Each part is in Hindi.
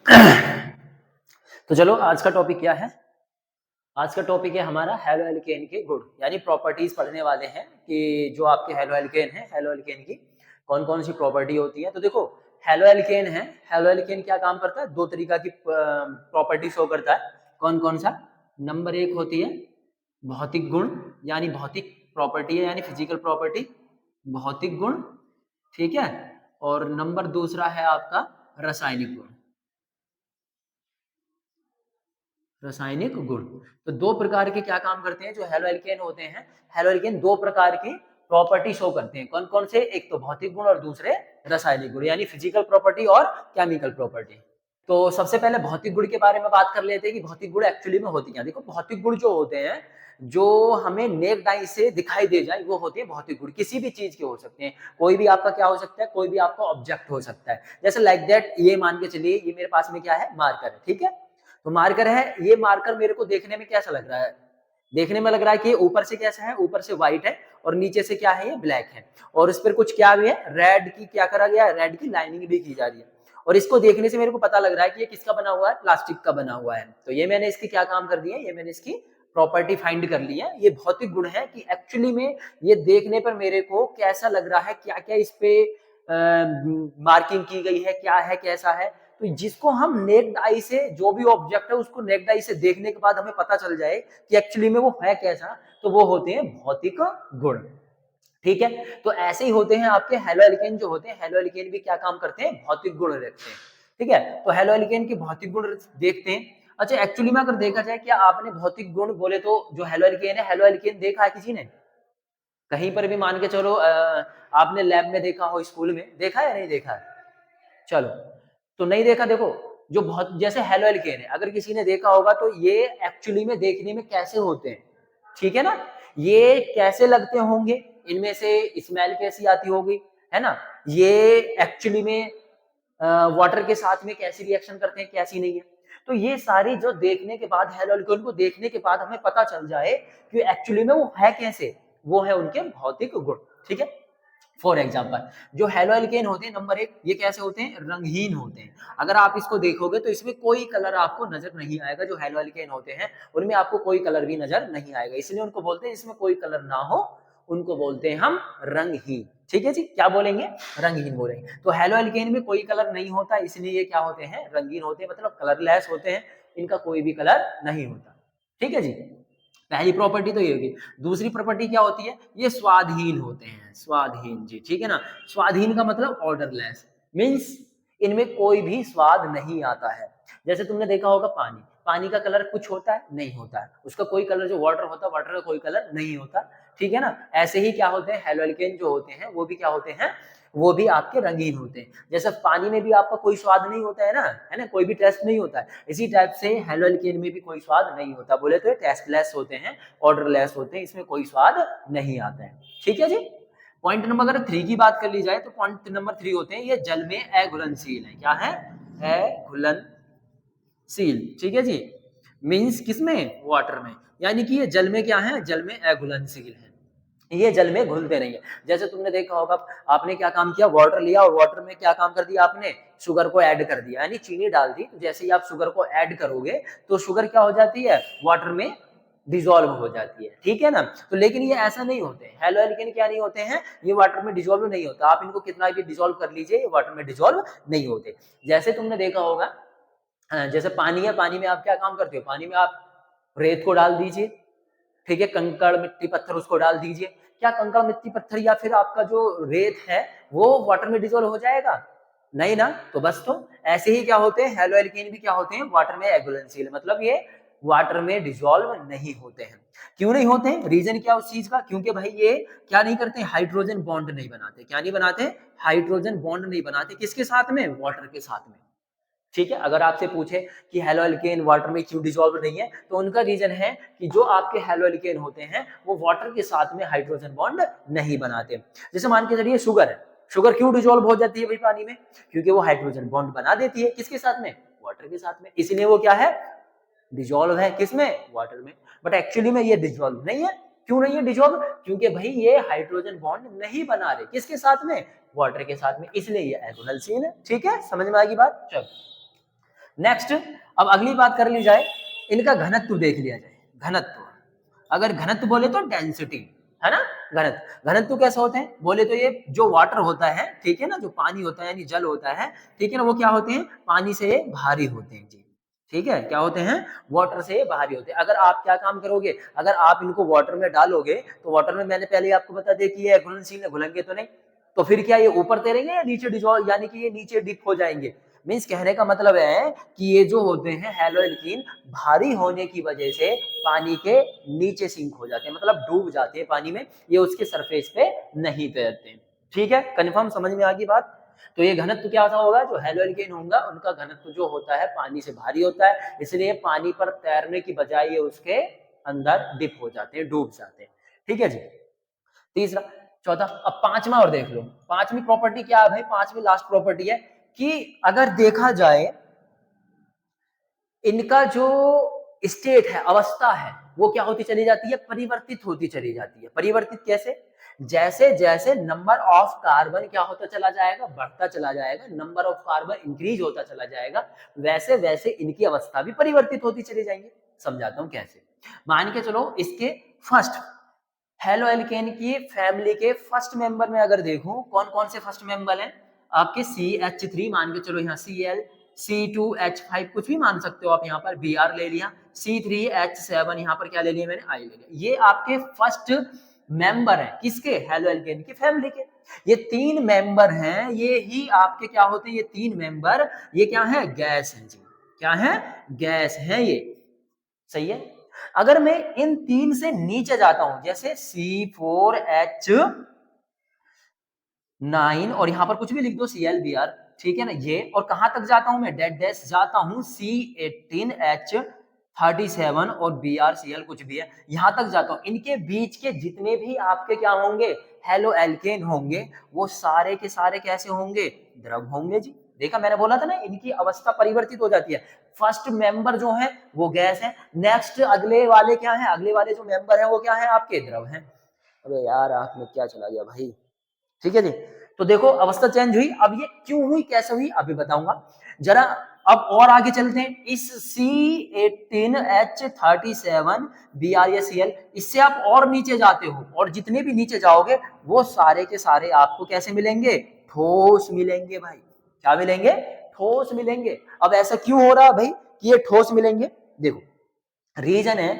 तो चलो आज का टॉपिक क्या है। आज का टॉपिक है हमारा हेलो एल्केन के गुण यानी प्रॉपर्टीज पढ़ने वाले हैं कि जो आपके हेलो एल्केन है, हेलो एल्केन की कौन कौन सी प्रॉपर्टी होती है। तो देखो हेलो एल्केन है, हेलो एल्केन क्या काम करता है, दो तरीका की प्रॉपर्टी शो करता है। कौन कौन सा? नंबर एक होती है भौतिक गुण यानी भौतिक प्रॉपर्टी है यानी फिजिकल प्रॉपर्टी, भौतिक गुण, ठीक है। और नंबर दूसरा है आपका रासायनिक गुण, रासायनिक गुण। तो दो प्रकार के क्या काम करते हैं जो हेलो एल्केन होते हैं। हेलो एल्केन दो प्रकार की प्रॉपर्टी शो करते हैं। कौन कौन से? एक तो भौतिक गुण और दूसरे रासायनिक गुण यानी फिजिकल प्रॉपर्टी और केमिकल प्रॉपर्टी। तो सबसे पहले भौतिक गुण के बारे में बात कर लेते हैं कि भौतिक गुण एक्चुअली में होती क्या। देखो भौतिक गुण जो होते हैं जो हमें नेक्ड आई से दिखाई दे जाए वो होते हैं भौतिक गुण। किसी भी चीज के हो सकते हैं, कोई भी आपका क्या हो सकता है, कोई भी आपका ऑब्जेक्ट हो सकता है। जैसे लाइक दैट ये मान के चलिए ये मेरे पास में क्या है, मार्कर है, ठीक है। तो मार्कर है, ये मार्कर मेरे को देखने में कैसा लग रहा है, देखने में लग रहा है कि ऊपर से कैसा है, ऊपर से व्हाइट है और नीचे से क्या है, ये ब्लैक है। और इस पर कुछ क्या भी है, रेड की क्या करा गया है, रेड की लाइनिंग भी की जा रही है। और इसको देखने से मेरे को पता लग रहा है कि ये किसका बना हुआ है, प्लास्टिक का बना हुआ है। तो ये मैंने इसकी क्या काम कर दिया है, ये मैंने इसकी प्रॉपर्टी फाइंड कर ली है। ये भौतिक गुण है कि एक्चुअली में ये देखने पर मेरे को कैसा लग रहा है, क्या क्या इस पे मार्किंग की गई है, क्या है कैसा है। तो जिसको हम नेक्ड आई से, जो भी ऑब्जेक्ट है उसको नेक्ड आई से देखने के बाद हमें पता चल जाए कि एक्चुअली में वो है कैसा, तो वो होते हैं भौतिक गुण, ठीक है। तो ऐसे ही होते हैं आपके हेलो एल्केन जो होते हैं, हेलो एल्केन भी क्या काम करते हैं, भौतिक गुण रखते हैं, ठीक है। तो हेलो एल्केन के भौतिक गुण देखते हैं। अच्छा एक्चुअली में अगर देखा जाए, क्या आपने भौतिक गुण बोले तो जो हेलो एल्केन है, हेलो एल्केन देखा है किसी ने कहीं पर भी? मान के चलो आपने लैब में देखा हो, स्कूल में देखा है या नहीं देखा है? चलो तो नहीं देखा, देखो जो बहुत जैसे हेलो एल्केन है, अगर किसी ने देखा होगा तो ये एक्चुअली में देखने में कैसे होते हैं, ठीक है ना। ये कैसे लगते होंगे, इनमें से स्मेल कैसी आती होगी, है ना। ये एक्चुअली में वाटर के साथ में कैसी रिएक्शन करते हैं, कैसी नहीं है। तो ये सारी जो देखने के बाद, हेलो एल्केन को देखने के बाद हमें पता चल जाए कि एक्चुअली में वो है कैसे, वो है उनके भौतिक गुण, ठीक है। फॉर एग्जाम्पल जो हेलो एल्केन होते हैं, नंबर एक, ये कैसे होते हैं, रंगहीन होते हैं। अगर आप इसको देखोगे तो इसमें कोई कलर आपको नजर नहीं आएगा। जो हेलो एल्केन होते हैं उनमें आपको कोई कलर भी नजर नहीं आएगा, इसलिए उनको बोलते हैं इसमें कोई कलर ना हो, उनको बोलते हैं हम रंगहीन, ठीक है जी। क्या बोलेंगे, रंगहीन बोलेंगे। तो हेलो एल्केन में कोई कलर नहीं होता, इसलिए ये क्या होते हैं, रंगीन होते हैं, मतलब कलरलेस होते हैं, इनका कोई भी कलर नहीं होता, ठीक है जी। पहली प्रॉपर्टी तो ये होगी। दूसरी प्रॉपर्टी क्या होती है, ये स्वादहीन होते हैं, स्वादहीन जी, ठीक है ना। स्वादहीन का मतलब ऑर्डरलेस, मींस इनमें कोई भी स्वाद नहीं आता है। जैसे तुमने देखा होगा पानी, पानी का कलर कुछ होता है, नहीं होता है, उसका कोई कलर, जो वाटर होता है वाटर का कोई कलर नहीं होता, ठीक है ना। ऐसे ही क्या होते हैं, हेलो एल्केन जो होते हैं वो भी क्या होते हैं, वो भी आपके रंगीन होते हैं। जैसे पानी में भी आपका कोई स्वाद नहीं होता है ना, कोई भी टेस्ट नहीं होता है। इसी टाइप से हेलो एल्केन में भी कोई स्वाद नहीं होता, बोले तो टेस्टलेस होते हैं, ऑर्डरलेस होते हैं, इसमें कोई स्वाद नहीं आता है, ठीक है जी। पॉइंट नंबर अगर 3 की बात कर ली जाए तो पॉइंट नंबर 3 होते हैं, ये जल में अघुलनशील है। क्या है, अघुलनशील, ठीक है जी। मींस किसमें, वाटर में, यानी कि ये जल में क्या है, जल में अघुलनशील है, ये जल में घुलते नहीं है। जैसे तुमने देखा होगा, आपने क्या काम किया, वाटर लिया और वाटर में क्या काम कर दिया आपने, शुगर को ऐड कर दिया, यानी चीनी डाल दी। तो जैसे ही आप शुगर को ऐड करोगे तो शुगर क्या हो जाती है, वाटर में डिजोल्व हो जाती है, ठीक है ना। तो लेकिन ये ऐसा नहीं होते, हेलो एल्केन क्या नहीं होते हैं, ये वाटर में डिजोल्व नहीं होता। आप इनको कितना भी डिजोल्व कर लीजिए, ये वाटर में डिजोल्व नहीं होते। जैसे तुमने देखा होगा, जैसे पानी है, पानी में आप क्या काम करते हो, पानी में आप रेत को डाल दीजिए, ठीक है, कंकड़ मिट्टी पत्थर उसको डाल दीजिए। क्या कंकड़ मिट्टी पत्थर या फिर आपका जो रेत है वो वाटर में डिजोल्व हो जाएगा, नहीं ना। तो बस तो ऐसे ही क्या होते हैं, हेलो एल्केन भी क्या होते हैं, वाटर में एघुलनशील, मतलब ये वाटर में डिजोल्व नहीं होते हैं। क्यों नहीं होते हैं, रीजन क्या उस चीज का, क्योंकि भाई ये क्या नहीं करते, हाइड्रोजन बॉन्ड नहीं बनाते। क्या नहीं बनाते, हाइड्रोजन बॉन्ड नहीं बनाते, किसके साथ में, वाटर के साथ में, ठीक है। अगर आपसे पूछे कि हेलो एल्केन वाटर में क्यों डिसॉल्व नहीं है, तो उनका रीजन है कि जो आपके हेलो एल्केन होते हैं वो वाटर के साथ में हाइड्रोजन बॉन्ड नहीं बनाते। जैसे मान के चलिए शुगर है, शुगर क्यों डिसॉल्व हो जाती है भाई पानी में, क्योंकि वो हाइड्रोजन बॉन्ड बना देती है, किसके साथ में, वाटर के साथ में, इसलिए वो क्या है, डिसॉल्व है, किसमें, वाटर में। बट एक्चुअली में ये डिसॉल्व नहीं है। क्यों नहीं है डिसॉल्व, क्योंकि भाई ये हाइड्रोजन बॉन्ड नहीं बना रहे, किसके साथ में, वाटर के साथ में, इसलिए ये एल्कोहल सीन है, ठीक है, समझ में आएगी बात। चलो नेक्स्ट, अब अगली बात कर ली जाए, इनका घनत्व देख लिया जाए। घनत्व, अगर घनत्व बोले तो डेंसिटी, है ना। घनत्व, घनत्व कैसे होते हैं बोले तो ये जो वाटर होता है, ठीक है ना, जो पानी होता है यानी जल होता है, ठीक है ना, वो क्या होते हैं, पानी से भारी होते हैं जी। ठीक है, क्या होते हैं, वाटर से भारी होते हैं। अगर आप क्या काम करोगे, अगर आप इनको वाटर में डालोगे तो वाटर में, मैंने पहले आपको बता दिया कि ये घुलनशील है, घुलेंगे तो नहीं, तो फिर क्या ये ऊपर तैरेंगे या नीचे डिजॉल्व, यानी कि ये नीचे डिप हो जाएंगे। मीन्स कहने का मतलब है कि ये जो होते हैं हैलोएल्कीन, भारी होने की वजह से पानी के नीचे सिंक हो जाते हैं, मतलब डूब जाते हैं पानी में, ये उसके सरफेस पे नहीं तैरते। ठीक है, कंफर्म, समझ में आ गई बात। तो ये घनत्व क्या होगा, जो हैलोएल्केन होगा उनका घनत्व जो होता है पानी से भारी होता है, इसलिए पानी पर तैरने की बजाय ये उसके अंदर डिप हो जाते हैं, डूब जाते हैं। ठीक है जी, तीसरा, चौथा, अब पांचवा और देख लो। पांचवी प्रॉपर्टी क्या है भाई, पांचवी लास्ट प्रॉपर्टी है कि अगर देखा जाए इनका जो स्टेट है, अवस्था है, वो क्या होती चली जाती है, परिवर्तित होती चली जाती है। परिवर्तित कैसे, जैसे जैसे नंबर ऑफ कार्बन क्या होता चला जाएगा, बढ़ता चला जाएगा, नंबर ऑफ कार्बन इंक्रीज होता चला जाएगा, वैसे वैसे इनकी अवस्था भी परिवर्तित होती चली जाएंगी। समझाता हूं कैसे। मान के चलो इसके फर्स्ट हेलोएल्केन की फैमिली के फर्स्ट मेंबर में अगर देखूं, कौन कौन से फर्स्ट मेंबर हैं आपके, CH3 मान के चलो, यहाँ Cl, C2H5 कुछ भी मान सकते हो आप, यहाँ पर Br ले लिया, C3H7 यहाँ पर क्या ले लिया मैंने, I ले लिया। ये आपके फर्स्ट मेंबर हैं, किसके, हेलोएल्केन की फैमिली के। ये तीन मेंबर हैं, ये ही आपके क्या होते हैं, ये तीन मेंबर, ये क्या है, गैस हैं जी। क्या है, गैस है ये। सही है। अगर मैं इन तीन से नीचे जाता हूं, जैसे C4H9 और यहां पर कुछ भी लिख दो ClBr, ठीक है ना, ये, और कहां तक जाता हूं मैं, डेड डैश जाता हूं C18H37 और BrCl कुछ भी है, यहां तक जाता हूं। इनके बीच के जितने भी आपके क्या होंगे, हेलोएल्केन होंगे, वो सारे के सारे कैसे होंगे, द्रव होंगे जी। देखा, मैंने बोला था ना, इनकी अवस्था परिवर्तित हो जाती है। फर्स्ट मेंबर जो है वो गैस है, नेक्स्ट अगले वाले क्या है, अगले वाले जो मेंबर है वो क्या है, आपके द्रव हैं। अबे यार आंख में क्या चला गया भाई। ठीक है जी, तो देखो अवस्था चेंज हुई। अब ये क्यों हुई, कैसे हुई, अभी बताऊंगा जरा। अब और आगे चलते हैं, इस C18H37 BrCl, इससे आप और नीचे जाते हो, और जितने भी नीचे जाओगे वो सारे के सारे आपको कैसे मिलेंगे, ठोस मिलेंगे भाई। क्या मिलेंगे, ठोस मिलेंगे। अब ऐसा क्यों हो रहा है भाई कि ये ठोस मिलेंगे, देखो रीजन है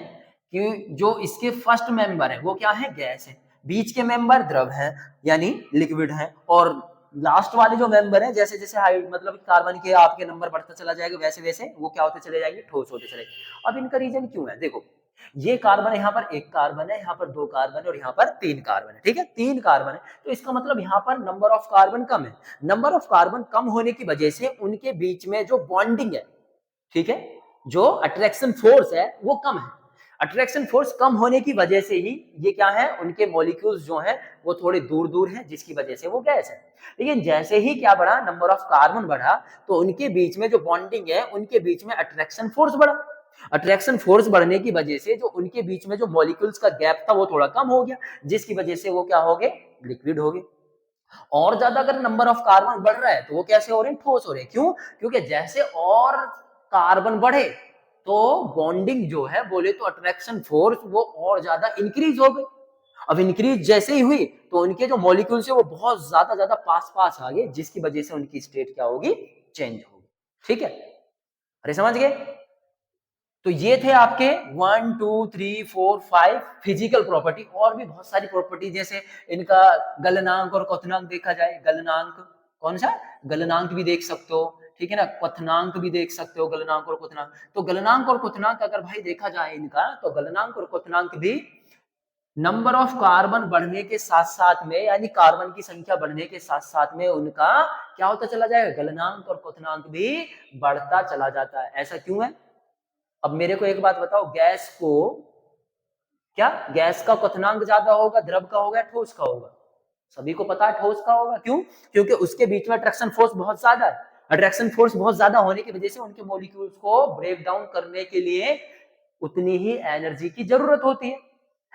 कि जो इसके फर्स्ट मेंबर है वो क्या है, गैस है, बीच के मेंबर द्रव है यानी लिक्विड है, और लास्ट वाले जो मेंबर है, जैसे जैसे हाइट मतलब कार्बन के आपके नंबर बढ़ता चला जाएगा, वैसे वैसे वो क्या होते चले जाएंगे, ठोस होते चले। अब इनका रीजन क्यों है, देखो ये कार्बन, यहाँ पर एक कार्बन है, यहाँ पर दो कार्बन है, और यहाँ पर तीन कार्बन है। ठीक है, तीन कार्बन है, तो इसका मतलब यहाँ पर नंबर ऑफ कार्बन कम है। नंबर ऑफ कार्बन कम होने की वजह से उनके बीच में जो बॉन्डिंग है, ठीक है, जो अट्रैक्शन फोर्स है वो कम है। अट्रैक्शन फोर्स कम होने की वजह से ही ये क्या है, उनके मॉलिक्यूल्स जो हैं वो थोड़े दूर दूर हैं, जिसकी वजह से वो गैस है। लेकिन जैसे ही क्या बढ़ा, नंबर ऑफ कार्बन बढ़ा, तो उनके बीच में जो बॉन्डिंग है, उनके बीच में अट्रैक्शन फोर्स बढ़ा। अट्रैक्शन फोर्स बढ़ने की वजह से जो उनके बीच में जो मॉलिक्यूल्स का गैप था वो थोड़ा कम हो गया, जिसकी वजह से वो क्या हो गए, लिक्विड हो गए। और ज्यादा अगर नंबर ऑफ कार्बन बढ़ रहा है तो वो कैसे हो रहे हैं, ठोस हो रहे हैं। क्यों, क्योंकि जैसे और कार्बन बढ़े तो बॉन्डिंग जो है बोले तो अट्रैक्शन फोर्स वो और ज्यादा इंक्रीज हो गई। अब इंक्रीज जैसे ही हुई तो उनके जो मॉलिक्यूल्स है वो बहुत ज्यादा पास पास आ गए, जिसकी वजह से उनकी स्टेट क्या होगी, चेंज होगी। ठीक है, अरे समझ गए। तो ये थे आपके 1 2 3 4 5 फिजिकल प्रॉपर्टी। और भी बहुत सारी प्रॉपर्टी, जैसे इनका गलनांक और क्वथनांक देखा जाए, गलनांक कौन सा, गलनांक भी देख सकते हो, ठीक है ना, क्वथनांक भी देख सकते हो, गलनांक और क्वथनांक। तो गलनांक और क्वथनांक अगर भाई देखा जाए इनका, तो गलनांक और क्वथनांक भी नंबर ऑफ कार्बन बढ़ने के साथ साथ में, यानी कार्बन की संख्या बढ़ने के साथ साथ में उनका क्या होता चला जाएगा, गलनांक और क्वथनांक भी बढ़ता चला जाता है। ऐसा क्यों है, अब मेरे को एक बात बताओ, गैस को क्या, गैस का क्वथनांक ज्यादा होगा, द्रव का होगा, ठोस का होगा, सभी को पता है ठोस का होगा। क्यों, क्योंकि उसके बीच में अट्रैक्शन फोर्स बहुत ज्यादा है। अट्रैक्शन फोर्स बहुत ज्यादा होने की वजह से उनके मॉलिक्यूल्स को ब्रेक डाउन करने के लिए उतनी ही एनर्जी की जरूरत होती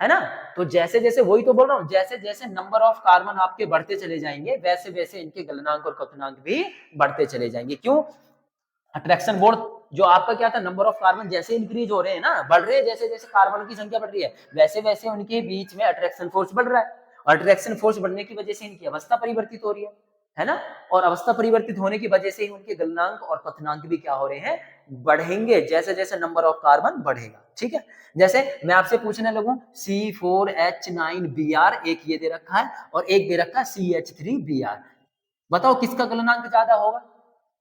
है ना। तो जैसे जैसे, वही तो बोल रहा हूं, जैसे जैसे नंबर ऑफ कार्बन आपके बढ़ते चले जाएंगे, वैसे वैसे इनके गलनांक और क्वथनांक भी बढ़ते चले जाएंगे। क्यों, अट्रैक्शन फोर्स जो आपका क्या था, नंबर ऑफ कार्बन जैसे इंक्रीज हो रहे हैं ना, बढ़ रहे हैं, जैसे जैसे कार्बन की संख्या बढ़ रही है वैसे वैसे उनके बीच में अट्रैक्शन फोर्स बढ़ रहा है, और अट्रैक्शन फोर्स बढ़ने की वजह से इनकी अवस्था परिवर्तित हो रही है ना, और अवस्था परिवर्तित होने की वजह से ही उनके गलनांक और क्वथनांक भी क्या हो रहे हैं, बढ़ेंगे जैसे जैसे नंबर ऑफ कार्बन बढ़ेगा। ठीक है, जैसे मैं आपसे पूछने लगूं C4H9Br, एक ये दे रखा है और एक दे रखा है CH3Br, बताओ किसका गलनांक ज्यादा होगा?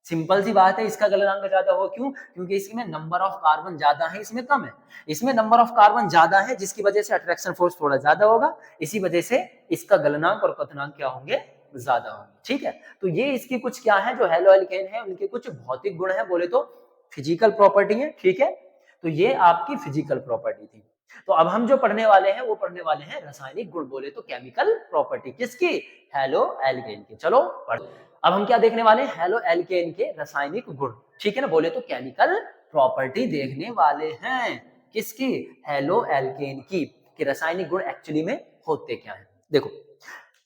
सिंपल सी बात है, इसका गलनांक ज्यादा होगा। क्यों? क्योंकि इसमें नंबर ऑफ कार्बन ज्यादा है, इसमें कम है। इसमें नंबर ऑफ कार्बन ज्यादा है जिसकी वजह से अट्रैक्शन फोर्स थोड़ा ज्यादा होगा, इसी वजह से इसका गलनांक और क्वथनांक क्या होंगे, ज्यादा होंगे। ठीक है, तो ये इसकी कुछ क्या है, जो हैलो एल्केन है उनके कुछ भौतिक गुण है, बोले तो फिजिकल प्रॉपर्टी है। ठीक है, तो ये आपकी फिजिकल प्रॉपर्टी थी। तो अब हम जो पढ़ने वाले हैं वो पढ़ने वाले हैं रासायनिक गुण, बोले तो केमिकल प्रॉपर्टी, किसकी, हैलो एल्केन की। चलो अब हम क्या देखने वाले हैं, हैलो एल्केन के रासायनिक गुण। ठीक है ना, बोले तो केमिकल प्रॉपर्टी देखने वाले हैं, किसकी, हैलो एल्केन की, कि रासायनिक गुण एक्चुअली में होते क्या है। देखो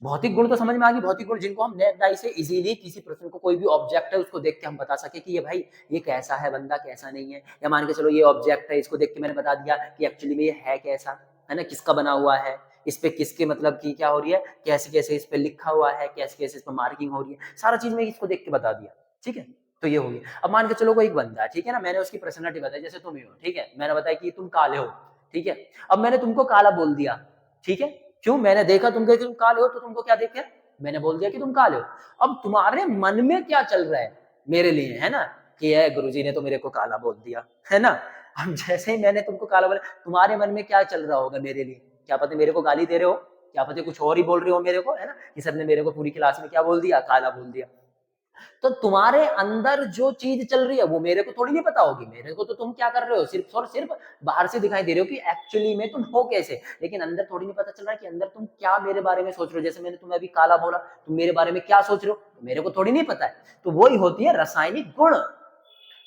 भौतिक गुण तो समझ में आ गई, भौतिक गुण जिनको हम नेट डाई से इजीली किसी प्रश्न को, कोई भी ऑब्जेक्ट है उसको देख के हम बता सके कि ये भाई ये कैसा है बंदा, कैसा नहीं है, या मान के चलो ये ऑब्जेक्ट है, इसको देख के मैंने बता दिया कि एक्चुअली में ये है कैसा, है ना, किसका बना हुआ है, इस पे किसके मतलब की क्या हो रही है, कैसे कैसे इस पे लिखा हुआ है, कैसे कैसे इस पे मार्किंग हो रही है, सारा चीज मैं इसको देख के बता दिया। ठीक है, तो ये हो गया। अब मान के चलो कोई एक बंदा है, ठीक है ना, मैंने उसकी पर्सनैलिटी बताई, जैसे तुम ही हो, ठीक है, मैंने बताया कि तुम काले हो, ठीक है, अब मैंने तुमको काला बोल दिया, ठीक है, क्यों, मैंने देखा तुम तुम काले हो, तो तुमको क्या देखे, मैंने बोल दिया कि तुम काले हो। अब तुम्हारे मन में क्या चल रहा है मेरे लिए, है ना, कि है गुरुजी ने तो मेरे को काला बोल दिया, है ना। अब जैसे ही मैंने तुमको काला बोला, तुम्हारे मन में क्या चल रहा होगा मेरे लिए, क्या पता मेरे को गाली दे रहे हो, क्या पता कुछ और ही बोल रहे हो मेरे को, है ना, कि सर ने मेरे को पूरी क्लास में क्या बोल दिया, काला बोल दिया। तो तुम्हारे अंदर जो चीज चल रही है वो मेरे को थोड़ी नहीं पता होगी, मेरे को तो तुम क्या कर रहे हो, सिर्फ और सिर्फ बाहर से दिखाई दे रहे हो कि एक्चुअली में तुम हो कैसे, लेकिन अंदर थोड़ी नहीं पता चल रहा है कि अंदर तुम क्या मेरे बारे में सोच रहे हो। जैसे मैंने तुम्हें अभी काला बोला, तुम मेरे बारे में क्या सोच रहे हो, मेरे को थोड़ी नहीं पता है। तो वही होती है रासायनिक गुण।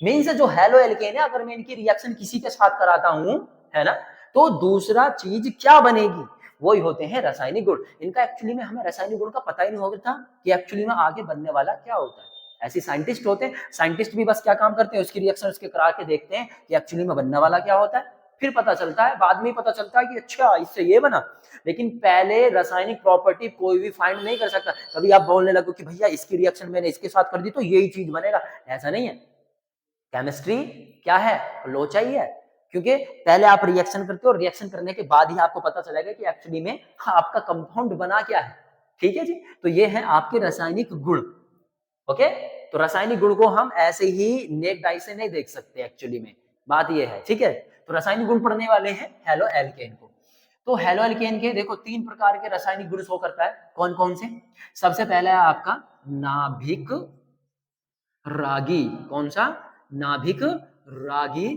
मीन से जो हैलो एल्केन है, अगर मैं इनकी रिएक्शन किसी के साथ कराता हूं, है ना, तो दूसरा चीज क्या बनेगी, वही होते हैं रासायनिक गुण। इनका एक्चुअली में हमें रासायनिक गुण का पता ही नहीं होता था कि एक्चुअली में आगे बनने वाला क्या होता है। ऐसे साइंटिस्ट होते हैं, साइंटिस्ट भी बस क्या काम करते हैं, उसकी रिएक्शन उसके करा के देखते हैं कि एक्चुअली में बनने वाला क्या होता है, फिर पता चलता है, बाद में पता चलता है कि अच्छा इससे ये बना। लेकिन पहले रासायनिक प्रॉपर्टी कोई भी फाइंड नहीं कर सकता। कभी आप बोलने लगो कि भैया इसकी रिएक्शन मैंने इसके साथ कर दी तो यही चीज बनेगा, ऐसा नहीं है। केमिस्ट्री क्या है, लोचा ही है। क्योंकि पहले आप रिएक्शन करते हो, रिएक्शन करने के बाद ही आपको पता चलेगा कि एक्चुअली में आपका कंपाउंड बना क्या है। ठीक है जी, तो ये है आपके रासायनिक गुण। ओके, तो रासायनिक गुण को हम ऐसे ही नेक डाई से नहीं देख सकते एक्चुअली में, बात ये है। ठीक है, तो रासायनिक गुण पढ़ने वाले हैं हेलो एल्केन को। तो हेलो एल्केन के देखो 3 प्रकार के रासायनिक गुण शो करता है, कौन कौन से। सबसे पहला है आपका नाभिक रागी, कौन सा, नाभिक रागी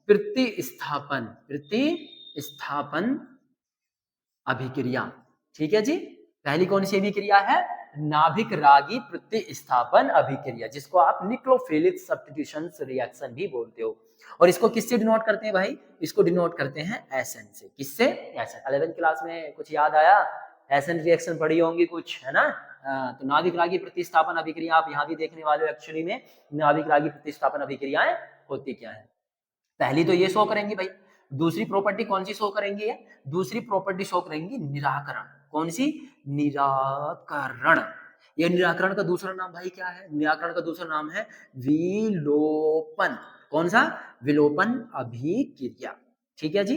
प्रतिस्थापन, प्रतिस्थापन अभिक्रिया। ठीक है जी, पहली कौन सी अभिक्रिया है, नाभिक रागी प्रतिस्थापन अभिक्रिया, जिसको आप न्यूक्लियोफिलिक सब्स्टिट्यूशन रिएक्शन भी बोलते हो। और इसको किससे डिनोट करते हैं भाई, इसको डिनोट करते हैं एसएन से। किससे, एसएन। 11th क्लास में कुछ याद आया, एसएन रिएक्शन पढ़ी होंगी कुछ, है ना। तो नाभिक रागी प्रतिस्थापन अभिक्रिया आप यहाँ भी देखने वाले हो। एक्चुअली में नाभिक रागी प्रतिस्थापन अभिक्रियाएं होती क्या है, पहली तो ये शो करेंगी भाई। दूसरी प्रॉपर्टी कौन सी शो करेंगी, दूसरी प्रॉपर्टी शो करेंगी निराकरण। कौन सी, निराकरण। ये निराकरण का दूसरा नाम भाई क्या है, निराकरण का दूसरा नाम है विलोपन। कौन सा, विलोपन अभिक्रिया। ठीक है जी,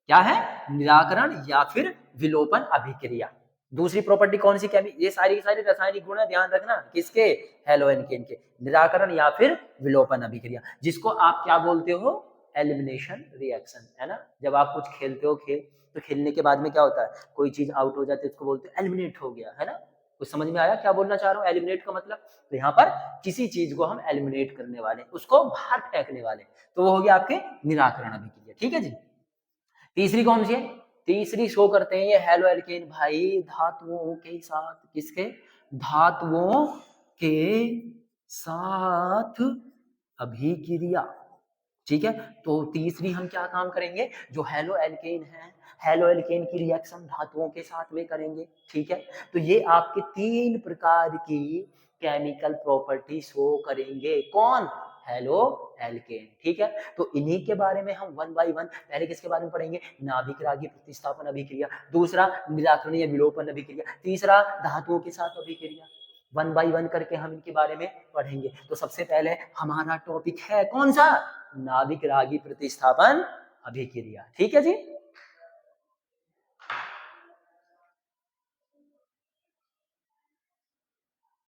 क्या है, निराकरण या फिर विलोपन अभिक्रिया। दूसरी प्रॉपर्टी कौन सी, ये सारी सारी रासायनिक गुण है, ध्यान रखना, किसके, हेलो एल्केन के। निराकरण या फिर विलोपन अभिक्रिया, जिसको आप क्या बोलते हो, एलिमिनेशन रिएक्शन, है ना। जब आप कुछ खेलते हो खेल, तो खेलने के बाद में क्या होता है, कोई चीज आउट हो जाती है, इसको बोलते हैं एलिमिनेट हो गया, है ना। कुछ समझ में आया क्या बोलना चाह रहा हूँ, एलिमिनेट का मतलब। तो यहाँ पर किसी चीज को हम एलिमिनेट करने वाले, उसको बाहर फेंकने वाले, तो वो हो गया आपके निराकरण अभिक्रिया। ठीक है जी, तीसरी कौन सी है, तीसरी शो करते हैं ये हेलो एल्केन भाई धातुओं के साथ, किसके, धातुओं के साथ अभिक्रिया। ठीक है, तो तीसरी हम क्या काम करेंगे, जो हेलो एल्केन है, हेलो एल्केन की रिएक्शन धातुओं के साथ में करेंगे। ठीक है, तो ये आपके 3 प्रकार की केमिकल प्रॉपर्टी शो करेंगे, कौन, हेलो एल्केन। ठीक है, तो इन्हीं के बारे में हम वन बाय वन पहले किसके बारे में पढ़ेंगे, नाभिक रागी प्रतिस्थापन अभिक्रिया, दूसरा निराकरण या विलोपन अभिक्रिया, तीसरा धातुओं के साथ अभिक्रिया। वन बाय वन करके हम इनके बारे में पढ़ेंगे। तो सबसे पहले हमारा टॉपिक है कौन सा, नाभिक रागी प्रतिस्थापन अभिक्रिया। ठीक है जी।